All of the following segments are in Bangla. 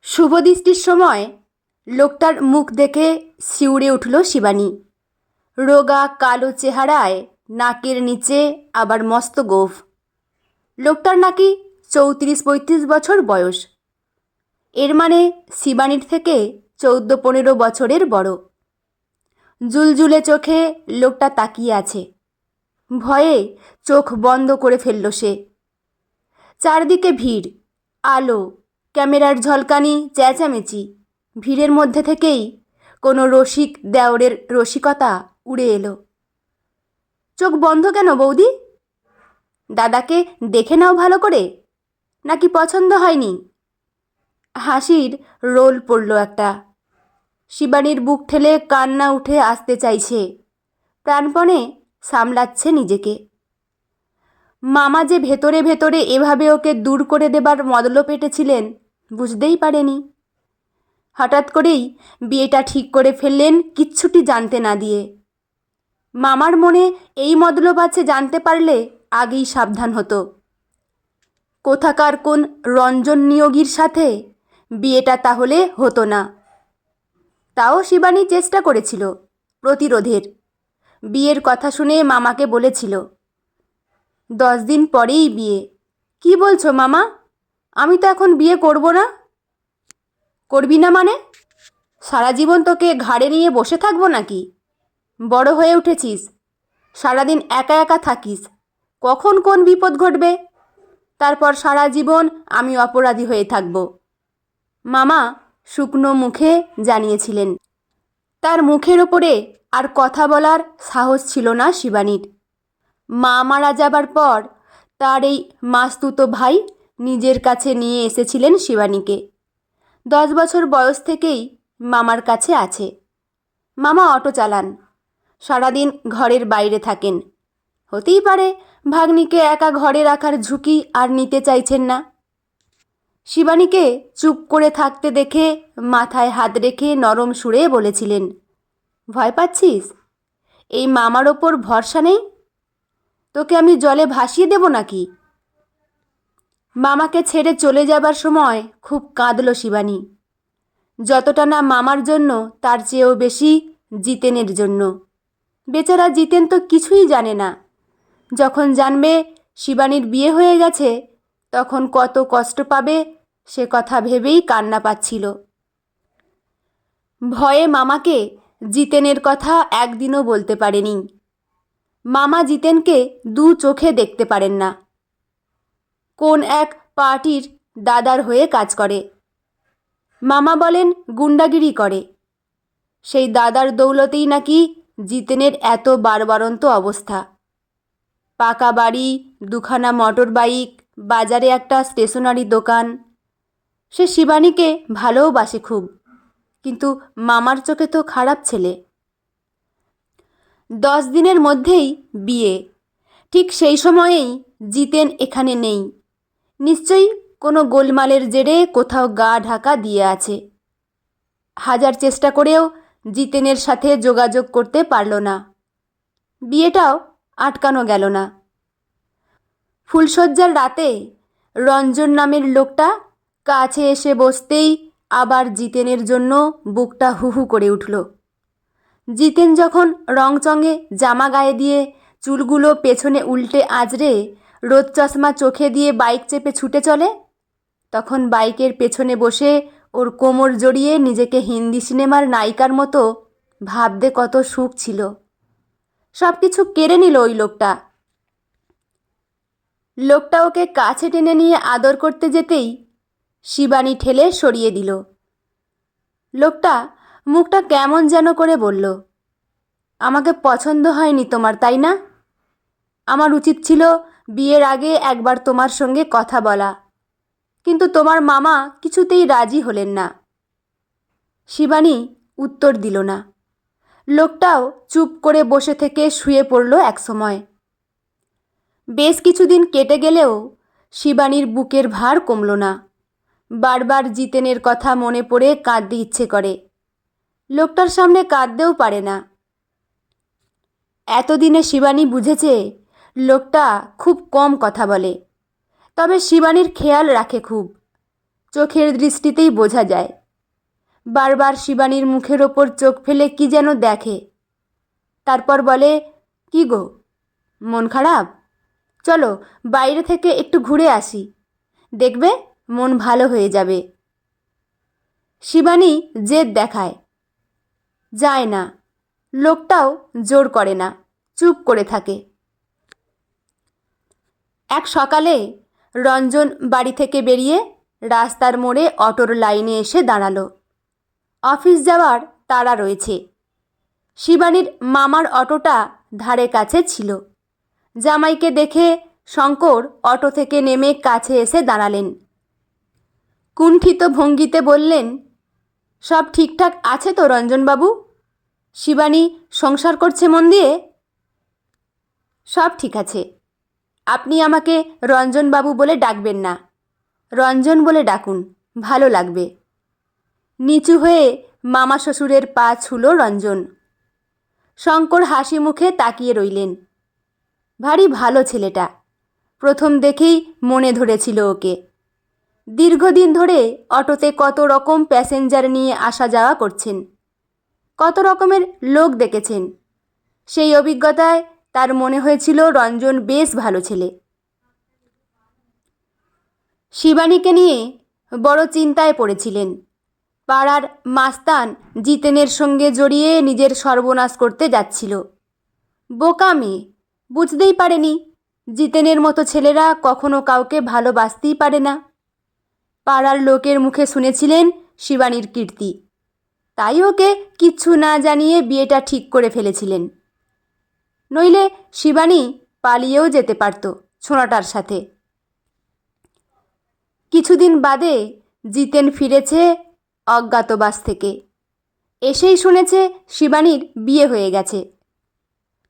শুভদৃষ্টির সময় লোকটার মুখ দেখে শিউরে উঠল শিবানী। রোগা কালো চেহারায়, নাকের নিচে আবার মস্ত গোঁফ। লোকটার নাকি 34-35 বছর বয়স। এর মানে শিবানীর থেকে 14-15 বছরের বড়। জুলজুলে চোখে লোকটা তাকিয়ে আছে। ভয়ে চোখ বন্ধ করে ফেলল সে। চারদিকে ভিড়, আলো, ক্যামেরার ঝলকানি, চেঁচামেচি। ভিড়ের মধ্যে থেকেই কোনো রসিক দেওরের রসিকতা উড়ে এলো। চোখ বন্ধ কেন বৌদি? দাদাকে দেখে নাও ভালো করে, নাকি পছন্দ হয়নি? হাসির রোল পড়ল একটা। শিবানীর বুক ঠেলে কান্না উঠে আসতে চাইছে। প্রাণপণে সামলাচ্ছে নিজেকে। মামা যে ভেতরে ভেতরে এভাবে ওকে দূর করে দেবার মতলব এঁটেছিলেন বুঝতেই পারেনি। হঠাৎ করেই বিয়েটা ঠিক করে ফেললেন কিচ্ছুটি জানতে না দিয়ে। মামার মনে এই মতলব আছে জানতে পারলে আগেই সাবধান হতো। কোথাকার কোন রঞ্জন নিয়োগীর সাথে বিয়েটা তাহলে হতো না। তাও শিবানী চেষ্টা করেছিল প্রতিরোধের। বিয়ের কথা শুনে মামাকে বলেছিল 10 দিন পরেই বিয়ে। কি বলছো মামা? আমি তো এখন বিয়ে করব না। করবি না মানে? সারা জীবন তোকে ঘাড়ে নিয়ে বসে থাকবো নাকি? বড় হয়ে উঠেছিস, সারাদিন একা একা থাকিস, কখন কোন বিপদ ঘটবে, তারপর সারা জীবন আমি অপরাধী হয়ে থাকব। মামা শুকনো মুখে জানিয়েছিলেন। তার মুখের ওপরে আর কথা বলার সাহস ছিল না শিবানীর। মা মারা যাবার পর তার এই মাস্তুতো ভাই নিজের কাছে নিয়ে এসেছিলেন শিবানীকে। 10 বছর বয়স থেকেই মামার কাছে আছে। মামা অটো চালান, সারাদিন ঘরের বাইরে থাকেন। হতেই পারে ভাগ্নিকে একা ঘরে রাখার ঝুঁকি আর নিতে চাইছেন না। শিবানীকে চুপ করে থাকতে দেখে মাথায় হাত রেখে নরম সুরে বলেছিলেন, ভয় পাচ্ছিস? এই মামার ওপর ভরসা নেই? তোকে আমি জলে ভাসিয়ে দেব নাকি? মামাকে ছেড়ে চলে যাবার সময় খুব কাঁদল শিবানী। যতটা না মামার জন্য তার চেয়েও বেশি জিতেনের জন্য। বেচারা জিতেন তো কিছুই জানে না। যখন জানবে শিবানীর বিয়ে হয়ে গেছে তখন কত কষ্ট পাবে সে কথা ভেবেই কান্না পাচ্ছিল। ভয়ে মামাকে জিতেনের কথা একদিনও বলতে পারেনি। মামা জিতেনকে 2 চোখে দেখতে পারেন না। কোন এক পার্টির দাদার হয়ে কাজ করে। মামা বলেন গুন্ডাগিরি করে। সেই দাদার দৌলতেই নাকি জিতেনের এত বাড়বাড়ন্ত অবস্থা। পাকা বাড়ি, 2খানা মোটর বাইক, বাজারে একটা স্টেশনারি দোকান। সে শিবানীকে ভালোবাসে খুব, কিন্তু মামার চোখে তো খারাপ ছেলে। 10 দিনের মধ্যেই বিয়ে। ঠিক সেই সময়েই জিতেন এখানে নেই। নিশ্চয়ই কোনো গোলমালের জেরে কোথাও গা ঢাকা দিয়ে আছে। হাজার চেষ্টা করেও জিতেনের সাথে যোগাযোগ করতে পারল না। বিয়েটাও আটকানো গেল না। ফুলশয্যার রাতে রঞ্জন নামের লোকটা কাছে এসে বসতেই আবার জিতেনের জন্য বুকটা হুহু করে উঠল। জিতেন যখন রংচঙে জামা গায়ে দিয়ে, চুলগুলো পেছনে উল্টে আঁচড়ে, রোদ চশমা চোখে দিয়ে বাইক চেপে ছুটে চলে, তখন বাইকের পেছনে বসে ওর কোমর জড়িয়ে নিজেকে হিন্দি সিনেমার নায়িকার মতো ভাবতে কত সুখ ছিল। সব কিছু কেড়ে নিল ওই লোকটা। লোকটা ওকে কাছে টেনে নিয়ে আদর করতে যেতেই শিবানী ঠেলে সরিয়ে দিল। লোকটা মুখটা কেমন যেন করে বলল, আমাকে পছন্দ হয়নি তোমার, তাই না? আমার উচিত ছিল বিয়ের আগে একবার তোমার সঙ্গে কথা বলা, কিন্তু তোমার মামা কিছুতেই রাজি হলেন না। শিবানী উত্তর দিল না। লোকটাও চুপ করে বসে থেকে শুয়ে পড়ল একসময়। বেশ কিছুদিন কেটে গেলেও শিবানীর বুকের ভার কমল না। বারবার জিতেনের কথা মনে পড়ে কাঁদতে ইচ্ছে করে। লোকটার সামনে কাঁদতেও পারে না। এতদিনে শিবানী বুঝেছে লোকটা খুব কম কথা বলে, তবে শিবানীর খেয়াল রাখে খুব। চোখের দৃষ্টিতেই বোঝা যায়। বারবার শিবানীর মুখের ওপর চোখ ফেলে কি যেন দেখে। তারপর বলে, কি গো, মন খারাপ? চলো বাইরে থেকে একটু ঘুরে আসি, দেখবে মন ভালো হয়ে যাবে। শিবানী জেদ দেখায়, যায় না। লোকটাও জোর করে না, চুপ করে থাকে। এক সকালে রঞ্জন বাড়ি থেকে বেরিয়ে রাস্তার মোড়ে অটোর লাইনে এসে দাঁড়ালো। অফিস যাওয়ার তাড়া রয়েছে। শিবানীর মামার অটোটা ধারে কাছে ছিল। জামাইকে দেখে শঙ্কর অটো থেকে নেমে কাছে এসে দাঁড়ালেন। কুণ্ঠিত ভঙ্গিতে বললেন, সব ঠিকঠাক আছে তো রঞ্জনবাবু? শিবানী সংসার করছে মন দিয়ে? সব ঠিক আছে। আপনি আমাকে রঞ্জনবাবু বলে ডাকবেন না, রঞ্জন বলে ডাকুন, ভালো লাগবে। নিচু হয়ে মামা শ্বশুরের পা ছুঁল রঞ্জন। শঙ্কর হাসি মুখে তাকিয়ে রইলেন। ভারী ভালো ছেলেটা, প্রথম দেখেই মনে ধরেছিল ওকে। দীর্ঘদিন ধরে অটোতে কত রকম প্যাসেঞ্জার নিয়ে আসা যাওয়া করছেন, কত রকমের লোক দেখেছেন। সেই অভিজ্ঞতায় তার মনে হয়েছিল রঞ্জন বেশ ভালো ছেলে। শিবানীকে নিয়ে বড় চিন্তায় পড়েছিলেন। পাড়ার মাস্তান জিতেনের সঙ্গে জড়িয়ে নিজের সর্বনাশ করতে যাচ্ছিল। বোকা মেয়ে, বুঝতেই পারেনি জিতেনের মতো ছেলেরা কখনো কাউকে ভালোবাসতেই পারে না। পাড়ার লোকের মুখে শুনেছিলেন শিবানীর কীর্তি, তাই ওকে কিচ্ছু না জানিয়ে বিয়েটা ঠিক করে ফেলেছিলেন। নইলে শিবানী পালিয়েও যেতে পারত ছোঁড়াটার সাথে। কিছুদিন বাদে জিতেন ফিরেছে অজ্ঞাতবাস থেকে। এসেই শুনেছে শিবানীর বিয়ে হয়ে গেছে।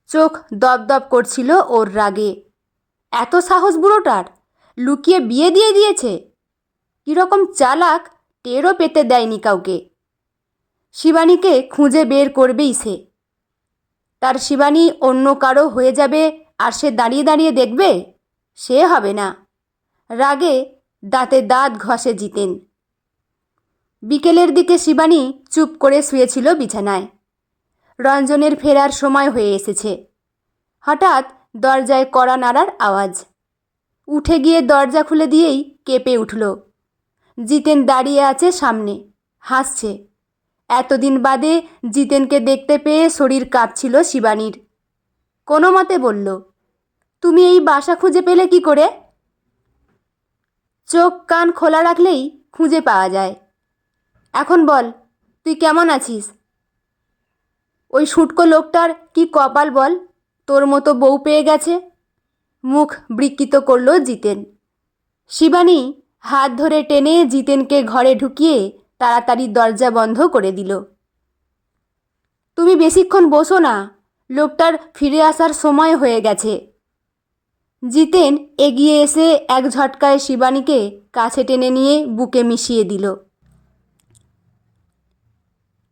চোখ দপদপ করছিল ওর রাগে। এত সাহস বুড়োটার, লুকিয়ে বিয়ে দিয়ে দিয়েছে। কীরকম চালাক, টেরও পেতে দেয়নি কাউকে। শিবানীকে খুঁজে বের করবেই সে। তার শিবানী অন্য কারো হয়ে যাবে আর সে দাঁড়িয়ে দাঁড়িয়ে দেখবে? সে হবে না। রাগে দাঁতে দাঁত ঘষে জিতেন। বিকেলের দিকে শিবানী চুপ করে শুয়েছিল বিছানায়। রঞ্জনের ফেরার সময় হয়ে এসেছে। হঠাৎ দরজায় কড়া নাড়ার আওয়াজ। উঠে গিয়ে দরজা খুলে দিয়েই কেঁপে উঠল। জিতেন দাঁড়িয়ে আছে সামনে, হাসছে। এতদিন বাদে জিতেনকে দেখতে পেয়ে শরীর কাঁপছিল শিবানীর। কোনো মতে বলল, তুমি এই বাসা খুঁজে পেলে কি করে? চোখ কান খোলা রাখলেই খুঁজে পাওয়া যায়। এখন বল, তুই কেমন আছিস? ওই শুটকো লোকটার কি কপাল বল, তোর মতো বউ পেয়ে গেছে। মুখ বিকৃত করল জিতেন। শিবানী হাত ধরে টেনে জিতেনকে ঘরে ঢুকিয়ে তাড়াতাড়ি দরজা বন্ধ করে দিল। তুমি বেশিক্ষণ বসো না, লোকটার ফিরে আসার সময় হয়ে গেছে। জিতেন এগিয়ে এসে এক ঝটকায় শিবানীকে কাছে টেনে নিয়ে বুকে মিশিয়ে দিল।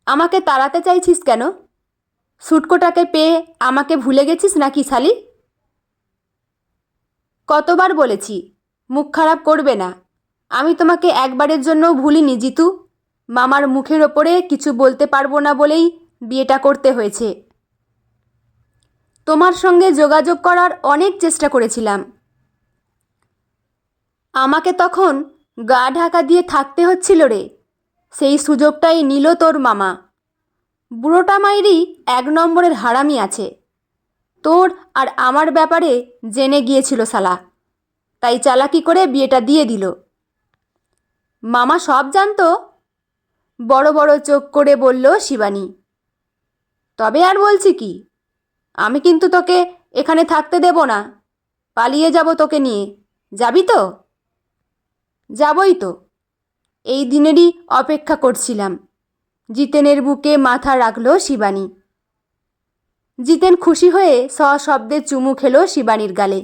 আমাকে তাড়াতে চাইছিস কেন? সুটকোটাকে পেয়ে আমাকে ভুলে গেছিস নাকি শালি? কতবার বলেছি মুখ খারাপ করবে না। আমি তোমাকে একবারের জন্যও ভুলিনি জিতু। মামার মুখের ওপরে কিছু বলতে পারবো না বলেই বিয়েটা করতে হয়েছে। তোমার সঙ্গে যোগাযোগ করার অনেক চেষ্টা করেছিলাম। আমাকে তখন গা ঢাকা দিয়ে থাকতে হচ্ছিল রে। সেই সুযোগটাই নিল তোর মামা। বুড়োটা মাইরি এক নম্বরের হারামি আছে। তোর আর আমার ব্যাপারে জেনে গিয়েছিল শালা, তাই চালাকি করে বিয়েটা দিয়ে দিল। মামা সব জানতো? বড় বড় চোখ করে বলল শিবানী। তবে আর বলছি কি, আমি কিন্তু তোকে এখানে থাকতে দেব না। পালিয়ে যাব তোকে নিয়ে। যাবি তো? যাবই তো। এই দিনেরই অপেক্ষা করছিলাম। জিতেনের বুকে মাথা রাখল শিবানী। জিতেন খুশি হয়ে সশব্দে চুমু খেল শিবানীর গালে।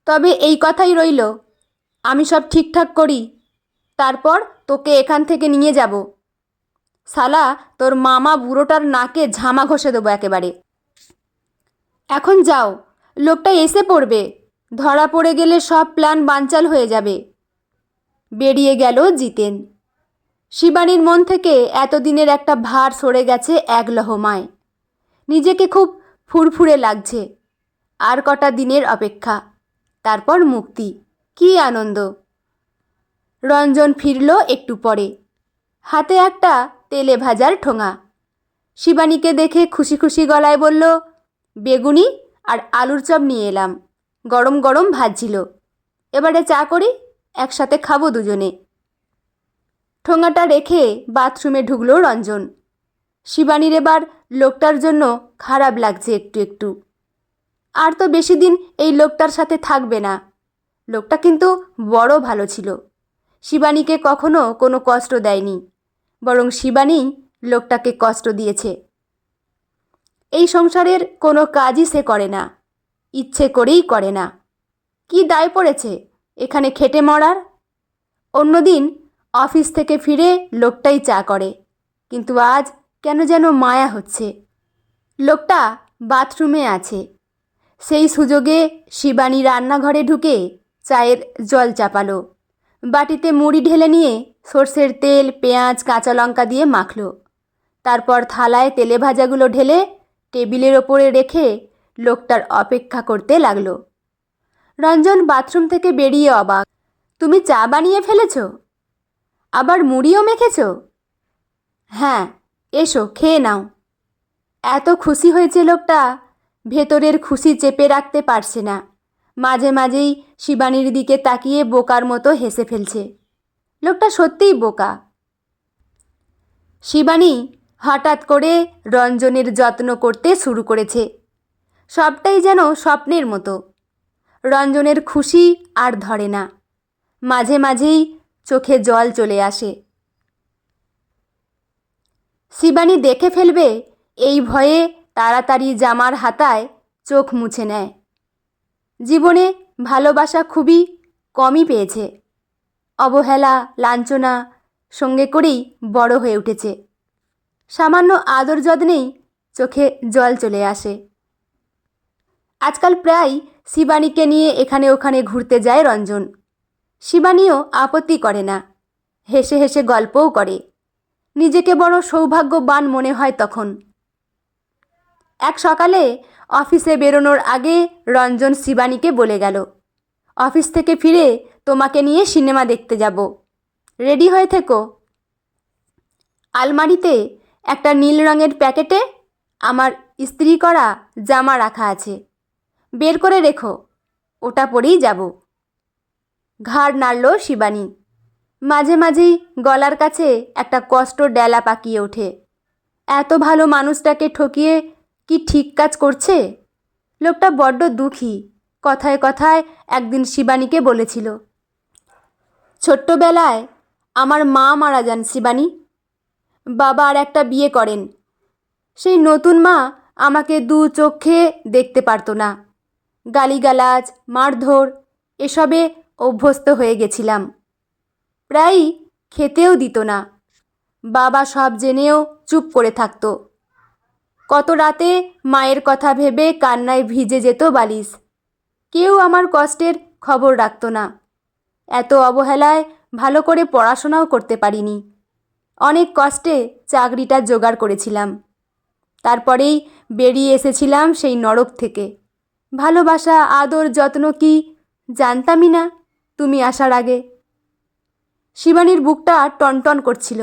তবে এই কথাই রইল, আমি সব ঠিকঠাক করি, তারপর তোকে এখান থেকে নিয়ে যাব। শালা তোর মামা বুড়োটার নাকে ঝামা ঘষে দেবো একেবারে। এখন যাও, লোকটা এসে পড়বে। ধরা পড়ে গেলে সব প্ল্যান বানচাল হয়ে যাবে। বেরিয়ে গেল জিতেন। শিবানীর মন থেকে এতদিনের একটা ভার সরে গেছে এক লহমায়। নিজেকে খুব ফুরফুরে লাগছে। আর কটা দিনের অপেক্ষা, তারপর মুক্তি। কী আনন্দ! রঞ্জন ফিরল একটু পরে, হাতে একটা তেলে ভাজার ঠোঙা। শিবানীকে দেখে খুশি খুশি গলায় বলল, বেগুনি আর আলুর চপ নিয়ে এলাম, গরম গরম ভাজছিল। এবারে চা করি, একসাথে খাবো দুজনে। ঠোঙাটা রেখে বাথরুমে ঢুকল রঞ্জন। শিবানীর এবার লোকটার জন্য খারাপ লাগছে একটু একটু। আর তো বেশি দিন এই লোকটার সাথে থাকবে না। লোকটা কিন্তু বড় ভালো ছিল। শিবানীকে কখনো কোনো কষ্ট দেয়নি, বরং শিবানী লোকটাকে কষ্ট দিয়েছে। এই সংসারের কোনো কাজই সে করে না, ইচ্ছে করেই করে না। কি দায় পড়েছে এখানে খেটে মরার? অন্যদিন অফিস থেকে ফিরে লোকটাই চা করে, কিন্তু আজ কেন যেন মায়া হচ্ছে। লোকটা বাথরুমে আছে। সেই সুযোগে শিবানী রান্নাঘরে ঢুকে চায়ের জল চাপালো। বাটিতে মুড়ি ঢেলে নিয়ে সর্ষের তেল, পেঁয়াজ, কাঁচা লঙ্কা দিয়ে মাখল। তারপর থালায় তেলে ভাজাগুলো ঢেলে টেবিলের ওপরে রেখে লোকটার অপেক্ষা করতে লাগলো। রঞ্জন বাথরুম থেকে বেরিয়ে অবাক। তুমি চা বানিয়ে ফেলেছ? আবার মুড়িও মেখেছ? হ্যাঁ, এসো খেয়ে নাও। এত খুশি হয়েছে লোকটা, ভেতরের খুশি চেপে রাখতে পারছে না। মাঝে মাঝেই শিবানীর দিকে তাকিয়ে বোকার মতো হেসে ফেলছে। লোকটা সত্যিই বোকা। শিবানী হঠাৎ করে রঞ্জনের যত্ন করতে শুরু করেছে। সবটাই যেন স্বপ্নের মতো। রঞ্জনের খুশি আর ধরে না। মাঝে মাঝেই চোখে জল চলে আসে। শিবানী দেখে ফেলবে এই ভয়ে তাড়াতাড়ি জামার হাতায় চোখ মুছে নেয়। জীবনে ভালোবাসা খুবই কমই পেয়েছে। অবহেলা, লাঞ্ছনা সঙ্গে করেই বড় হয়ে উঠেছে। সামান্য আদর যত্নেই চোখে জল চলে আসে। আজকাল প্রায় শিবানীকে নিয়ে এখানে ওখানে ঘুরতে যায় রঞ্জন। শিবানীও আপত্তি করে না, হেসে হেসে গল্পও করে। নিজেকে বড় সৌভাগ্যবান মনে হয় তখন। এক সকালে অফিসে বেরোনোর আগে রঞ্জন শিবানীকে বলে গেল, অফিস থেকে ফিরে তোমাকে নিয়ে সিনেমা দেখতে যাব, রেডি হয়ে থেকো। আলমারিতে একটা নীল রঙের প্যাকেটে আমার ইস্ত্রি করা জামা রাখা আছে, বের করে রেখো, ওটা পরেই যাব। ঘাড় নাড়ল শিবানী। মাঝে মাঝেই গলার কাছে একটা কষ্ট ডেলা পাকিয়ে ওঠে। এত ভালো মানুষটাকে ঠকিয়ে কি ঠিক কাজ করছে? লোকটা বড্ড দুঃখী। কথায় কথায় একদিন শিবানীকে বলেছিল, ছোট্টবেলায় আমার মা মারা যান শিবানী। বাবা আর একটা বিয়ে করেন। সেই নতুন মা আমাকে দু চোখে দেখতে পারতো না। গালিগালাজ, মারধর এসবে অভ্যস্ত হয়ে গেছিলাম। প্রায়ই খেতেও দিত না। বাবা সব জেনেও চুপ করে থাকতো। কত রাতে মায়ের কথা ভেবে কান্নায় ভিজে যেত বালিশ। কেউ আমার কষ্টের খবর রাখতো না। এত অবহেলায় ভালো করে পড়াশোনাও করতে পারিনি। অনেক কষ্টে চাকরিটা জোগাড় করেছিলাম। তারপরেই বেরিয়ে এসেছিলাম সেই নরক থেকে। ভালোবাসা, আদর, যত্ন কি জানতামই না তুমি আসার আগে। শিবানীর বুকটা টনটন করছিল।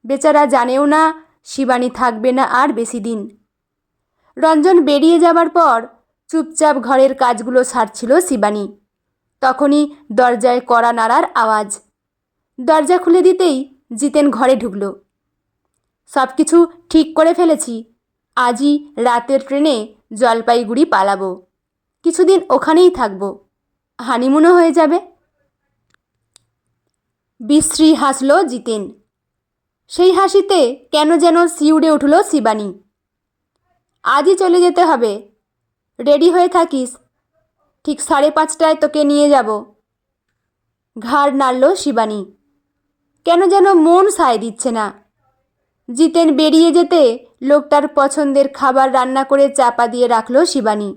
বেচারা জানেও না শিবানী থাকবে না আর বেশি দিন। রঞ্জন বেরিয়ে যাবার পর চুপচাপ ঘরের কাজগুলো সারছিল শিবানী। তখনই দরজায় কড়া নাড়ার আওয়াজ। দরজা খুলে দিতেই জিতেন ঘরে ঢুকল। সব কিছু ঠিক করে ফেলেছি। আজই রাতের ট্রেনে জলপাইগুড়ি পালাবো। কিছুদিন ওখানেই থাকবো, হানিমুনও হয়ে যাবে। বিশ্রী হাসল জিতেন। সেই হাসিতে কেন যেন শিউরে উঠল শিবানী। আজই চলে যেতে হবে, রেডি হয়ে থাকিস, ঠিক 5:30টায় তোকে নিয়ে যাব। ঘাড় নাড়ল শিবানী। কেন যেন মন সায় দিচ্ছে না। জিতেন বেরিয়ে যেতে লোকটার পছন্দের খাবার রান্না করে চাপা দিয়ে রাখল শিবানী।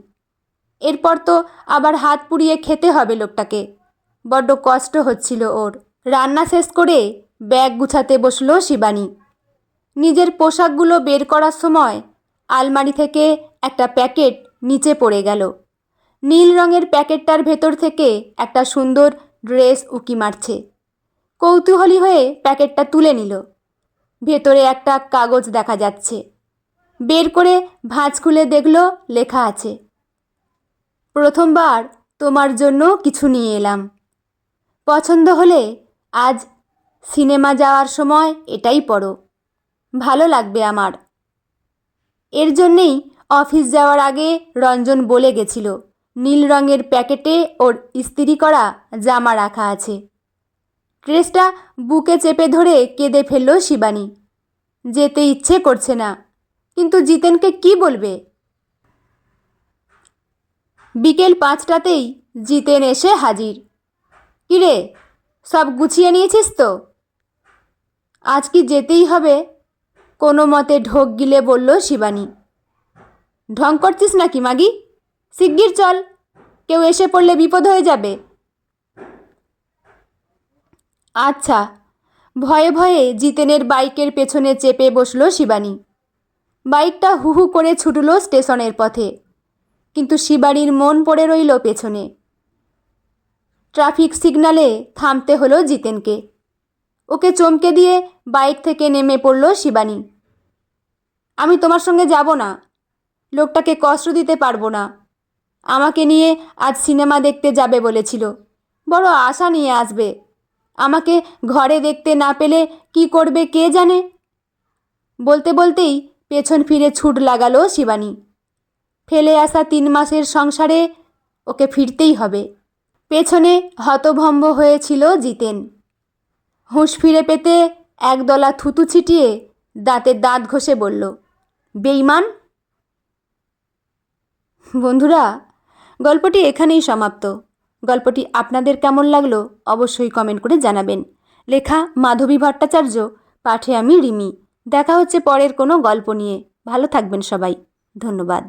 এরপর তো আবার হাত পুড়িয়ে খেতে হবে লোকটাকে। বড্ড কষ্ট হচ্ছিল ওর। রান্না শেষ করে ব্যাগ গুছাতে বসলো শিবানী। নিজের পোশাকগুলো বের করার সময় আলমারি থেকে একটা প্যাকেট নিচে পড়ে গেল। নীল রঙের প্যাকেটটার ভেতর থেকে একটা সুন্দর ড্রেস উকি মারছে। কৌতূহলী হয়ে প্যাকেটটা তুলে নিল। ভেতরে একটা কাগজ দেখা যাচ্ছে। বের করে ভাঁজ খুলে দেখল লেখা আছে, প্রথমবার তোমার জন্য কিছু নিয়ে এলাম। পছন্দ হলে আজ সিনেমা যাওয়ার সময় এটাই পরো, ভালো লাগবে আমার। এর জন্যেই অফিস যাওয়ার আগে রঞ্জন বলে গেছিল নীল রঙের প্যাকেটে ওর ইস্ত্রি করা জামা রাখা আছে। ড্রেসটা বুকে চেপে ধরে কেঁদে ফেলল শিবানী। যেতে ইচ্ছে করছে না, কিন্তু জিতেনকে কি বলবে? বিকেল 5টাতেই জিতেন এসে হাজির। কিরে, সব গুছিয়ে নিয়েছিস তো? আজ কি যেতেই হবে? কোনো মতে ঢোক গিলে বলল শিবানী। ঢং করছিস নাকি মাগি? শিগগির চল, কেউ এসে পড়লে বিপদ হয়ে যাবে। আচ্ছা। ভয়ে ভয়ে জিতেনের বাইকের পেছনে চেপে বসল শিবানী। বাইকটা হু হু করে ছুটল স্টেশনের পথে, কিন্তু শিবানীর মন পড়ে রইল পেছনে। ট্রাফিক সিগন্যালে থামতে হলো জিতেনকে। ওকে চমকে দিয়ে বাইক থেকে নেমে পড়ল শিবানী। আমি তোমার সঙ্গে যাব না, লোকটাকে কষ্ট দিতে পারবো না। আমাকে নিয়ে আজ সিনেমা দেখতে যাবে বলেছিল, বড় আশা নিয়ে আসবে। আমাকে ঘরে দেখতে না পেলে কি করবে কে জানে। বলতে বলতেই পেছন ফিরে ছুট লাগালো শিবানী। ফেলে আসা 3 মাসের সংসারে ওকে ফিরতেই হবে। পেছনে হতভম্ব হয়েছিল জিতেন। হুঁশ ফিরে পেতে একদলা থুতু ছিটিয়ে দাঁতে দাঁত ঘষে বলল, বেঈমান। বন্ধুরা, গল্পটি এখানেই সমাপ্ত। গল্পটি আপনাদের কেমন লাগলো অবশ্যই কমেন্ট করে জানাবেন। লেখা মাধবী ভট্টাচার্য, পাঠে আমি রিমি। দেখা হচ্ছে পরের কোনো গল্প নিয়ে। ভালো থাকবেন সবাই। ধন্যবাদ।